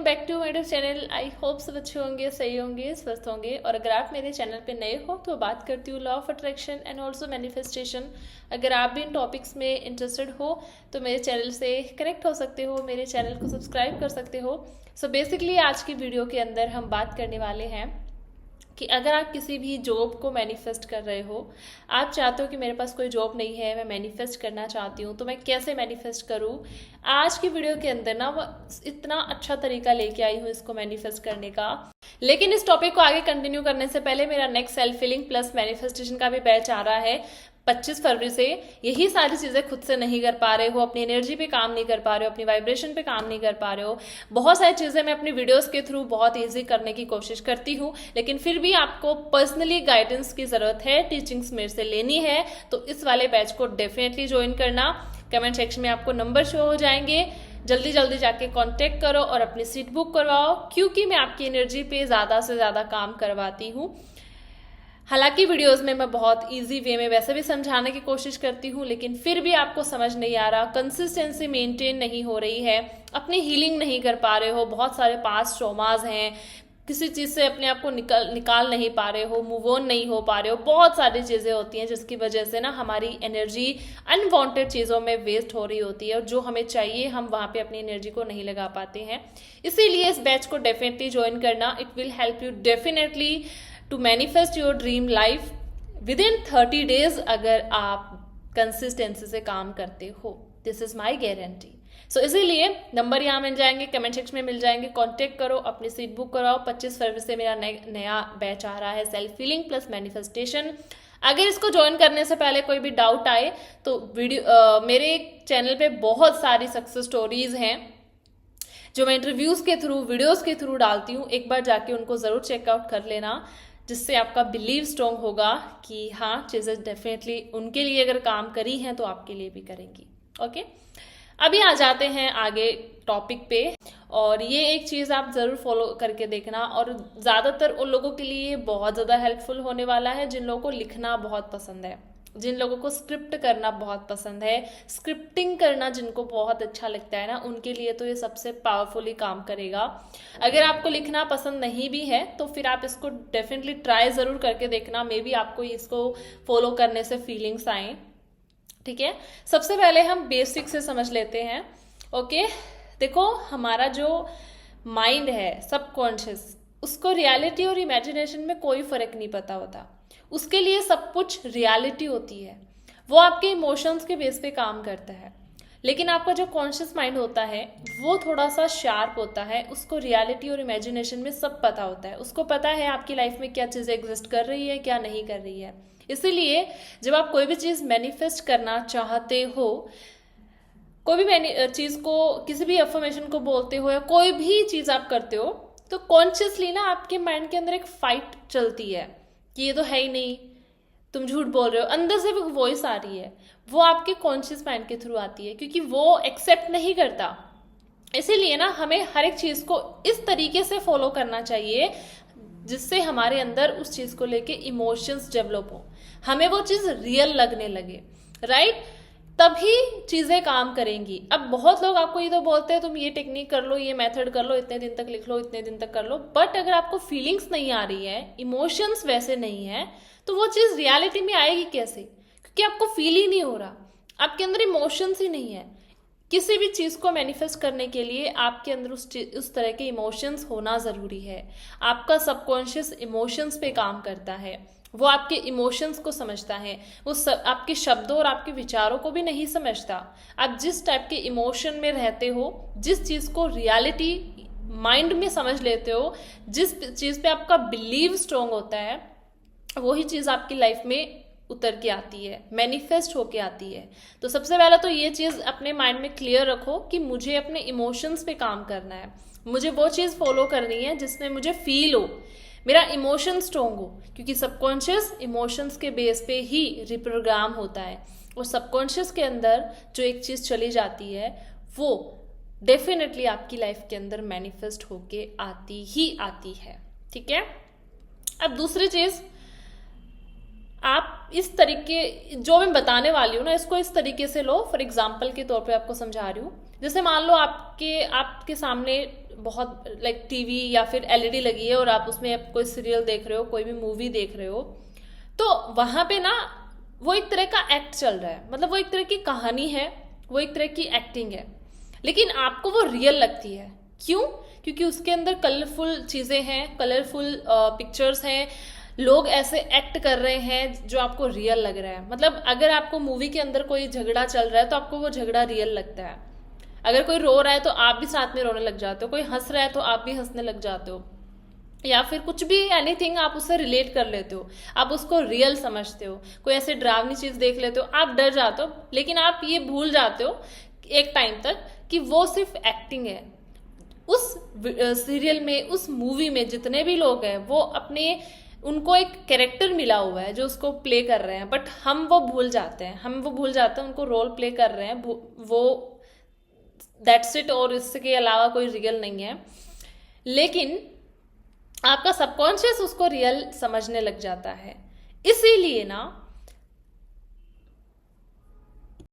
Welcome back to मेरे channel. I hope सब अच्छे होंगे, सही होंगे, स्वस्थ होंगे। और अगर आप मेरे चैनल पे नए हो तो बात करती हूँ law of attraction and also manifestation. अगर आप भी इन टॉपिक्स में इंटरेस्टेड हो तो मेरे चैनल से कनेक्ट हो सकते हो, मेरे चैनल को सब्सक्राइब कर सकते हो। सो बेसिकली आज की वीडियो के अंदर हम बात करने वाले हैं कि अगर आप किसी भी जॉब को मैनिफेस्ट कर रहे हो, आप चाहते हो कि मेरे पास कोई जॉब नहीं है, मैं मैनिफेस्ट करना चाहती हूँ, तो मैं कैसे मैनिफेस्ट करूँ। आज की वीडियो के अंदर ना वो इतना अच्छा तरीका लेके आई हूँ इसको मैनिफेस्ट करने का। लेकिन इस टॉपिक को आगे कंटिन्यू करने से पहले मेरा next self feeling plus manifestation का भी बैच आ रहा है 25 फरवरी से। यही सारी चीज़ें खुद से नहीं कर पा रहे हो, अपनी एनर्जी पे काम नहीं कर पा रहे हो, अपनी वाइब्रेशन पे काम नहीं कर पा रहे हो, बहुत सारी चीज़ें मैं अपनी वीडियोस के थ्रू बहुत इजी करने की कोशिश करती हूँ, लेकिन फिर भी आपको पर्सनली गाइडेंस की ज़रूरत है, टीचिंग्स मेरे से लेनी है, तो इस वाले बैच को डेफिनेटली ज्वाइन करना। कमेंट सेक्शन में आपको नंबर शो हो जाएंगे, जल्दी जल्दी जाके कांटेक्ट करो और अपनी सीट बुक करवाओ, क्योंकि मैं आपकी एनर्जी पे ज़्यादा से ज़्यादा काम करवाती हूँ। हालांकि वीडियोस में मैं बहुत इजी वे में वैसे भी समझाने की कोशिश करती हूँ, लेकिन फिर भी आपको समझ नहीं आ रहा, कंसिस्टेंसी मेंटेन नहीं हो रही है, अपनी हीलिंग नहीं कर पा रहे हो, बहुत सारे पास्ट ट्रॉमाज हैं, किसी चीज़ से अपने आप को निकाल नहीं पा रहे हो, मूव ऑन नहीं हो पा रहे हो, बहुत सारी चीज़ें होती हैं जिसकी वजह से ना हमारी एनर्जी अनवांटेड चीज़ों में वेस्ट हो रही होती है और जो हमें चाहिए हम वहाँ पे अपनी एनर्जी को नहीं लगा पाते हैं। इसीलिए इस बैच को डेफिनेटली ज्वाइन करना, it will help you definitely to manifest your dream life within 30 days अगर आप कंसिस्टेंसी से काम करते हो। This is my guarantee. So इसीलिए नंबर यहाँ मिल जाएंगे, कमेंट सेक्शन में मिल जाएंगे, कांटेक्ट करो, अपनी सीट बुक कराओ। 25 फरवरी से मेरा नया बैच आ रहा है सेल्फ फीलिंग प्लस मैनिफेस्टेशन। अगर इसको ज्वाइन करने से पहले कोई भी डाउट आए तो मेरे चैनल पे बहुत सारी सक्सेस स्टोरीज हैं जो मैं इंटरव्यूज के थ्रू, वीडियोस के थ्रू डालती हूँ। एक बार जाके उनको जरूर चेकआउट कर लेना, जिससे आपका बिलीव स्ट्रॉन्ग होगा कि हाँ चीज़ें डेफिनेटली उनके लिए अगर काम करी हैं तो आपके लिए भी करेंगी। ओके, अभी आ जाते हैं आगे टॉपिक पे। और ये एक चीज़ आप ज़रूर फॉलो करके देखना, और ज़्यादातर उन लोगों के लिए बहुत ज़्यादा हेल्पफुल होने वाला है जिन लोगों को लिखना बहुत पसंद है, जिन लोगों को स्क्रिप्ट करना बहुत पसंद है, स्क्रिप्टिंग करना जिनको बहुत अच्छा लगता है ना, उनके लिए तो ये सबसे पावरफुली काम करेगा। अगर आपको लिखना पसंद नहीं भी है तो फिर आप इसको डेफिनेटली ट्राई ज़रूर करके देखना, मे बी आपको इसको फॉलो करने से फीलिंग्स आए। ठीक है, सबसे पहले हम बेसिक से समझ लेते हैं। ओके, देखो हमारा जो माइंड है सबकॉन्शियस, उसको रियलिटी और इमेजिनेशन में कोई फर्क नहीं पता होता, उसके लिए सब कुछ रियलिटी होती है, वो आपके इमोशंस के बेस पे काम करता है। लेकिन आपका जो कॉन्शियस माइंड होता है वो थोड़ा सा शार्प होता है, उसको रियलिटी और इमेजिनेशन में सब पता होता है, उसको पता है आपकी लाइफ में क्या चीज़ें एग्जिस्ट कर रही है, क्या नहीं कर रही है। इसीलिए जब आप कोई भी चीज़ मैनिफेस्ट करना चाहते हो, कोई भी चीज़ को, किसी भी अफर्मेशन को बोलते हो या कोई भी चीज़ आप करते हो, तो कॉन्शियसली ना आपके माइंड के अंदर एक फाइट चलती है कि ये तो है ही नहीं, तुम झूठ बोल रहे हो। अंदर से एक वॉइस आ रही है, वो आपके कॉन्शियस माइंड के थ्रू आती है, क्योंकि वो एक्सेप्ट नहीं करता। इसीलिए ना हमें हर एक चीज़ को इस तरीके से फॉलो करना चाहिए जिससे हमारे अंदर उस चीज़ को लेके इमोशंस डेवलप हो, हमें वो चीज़ रियल लगने लगे, राइट? तभी चीज़ें काम करेंगी। अब बहुत लोग आपको ये तो बोलते हैं तुम ये टेक्निक कर लो, ये मेथड कर लो, इतने दिन तक लिख लो, इतने दिन तक कर लो, बट अगर आपको फीलिंग्स नहीं आ रही है, इमोशंस वैसे नहीं है, तो वो चीज़ रियलिटी में आएगी कैसे? क्योंकि आपको फील ही नहीं हो रहा, आपके अंदर इमोशंस ही नहीं है। किसी भी चीज़ को मैनिफेस्ट करने के लिए आपके अंदर उस तरह के इमोशंस होना ज़रूरी है। आपका सबकॉन्शियस इमोशंस पे काम करता है, वो आपके इमोशंस को समझता है, वो आपके शब्दों और आपके विचारों को भी नहीं समझता। आप जिस टाइप के इमोशन में रहते हो, जिस चीज़ को रियलिटी माइंड में समझ लेते हो, जिस चीज़ पे आपका बिलीव स्ट्रॉन्ग होता है, वही चीज़ आपकी लाइफ में उतर के आती है, मैनिफेस्ट होके आती है। तो सबसे पहले तो ये चीज़ अपने माइंड में क्लियर रखो कि मुझे अपने इमोशंस पे काम करना है, मुझे वो चीज़ फॉलो करनी है जिसमें मुझे फील हो, मेरा इमोशन स्ट्रॉन्ग हो, क्योंकि सबकॉन्शियस इमोशंस के बेस पे ही रिप्रोग्राम होता है, और सबकॉन्शियस के अंदर जो एक चीज़ चली जाती है वो डेफिनेटली आपकी लाइफ के अंदर मैनिफेस्ट होके आती ही आती है। ठीक है, अब दूसरी चीज़, आप इस तरीके जो मैं बताने वाली हूँ ना, इसको इस तरीके से लो। फॉर एग्जाम्पल के तौर पे आपको समझा रही हूँ, जैसे मान लो आपके सामने बहुत लाइक टीवी या फिर एलईडी लगी है और आप उसमें कोई सीरियल देख रहे हो, कोई भी मूवी देख रहे हो, तो वहां पे ना वो एक तरह का एक्ट चल रहा है, मतलब वो एक तरह की कहानी है, वो एक तरह की एक्टिंग है, लेकिन आपको वो रियल लगती है। क्यों? क्योंकि उसके अंदर कलरफुल चीजें हैं, कलरफुल पिक्चर्स हैं, लोग ऐसे एक्ट कर रहे हैं जो आपको रियल लग रहा है। मतलब अगर आपको मूवी के अंदर कोई झगड़ा चल रहा है तो आपको वो झगड़ा रियल लगता है, अगर कोई रो रहा है तो आप भी साथ में रोने लग जाते हो, कोई हंस रहा है तो आप भी हंसने लग जाते हो, या फिर कुछ भी एनीथिंग आप उससे रिलेट कर लेते हो, आप उसको रियल समझते हो। कोई ऐसे डरावनी चीज देख लेते हो, आप डर जाते हो, लेकिन आप ये भूल जाते हो एक टाइम तक कि वो सिर्फ एक्टिंग है। उस सीरियल में, उस मूवी में जितने भी लोग हैं वो अपने, उनको एक कैरेक्टर मिला हुआ है जो उसको प्ले कर रहे हैं, बट हम वो भूल जाते हैं, उनको रोल प्ले कर रहे हैं वो, दैट्स इट, और इसके अलावा कोई रियल नहीं है। लेकिन आपका सबकॉन्शियस उसको रियल समझने लग जाता है। इसीलिए ना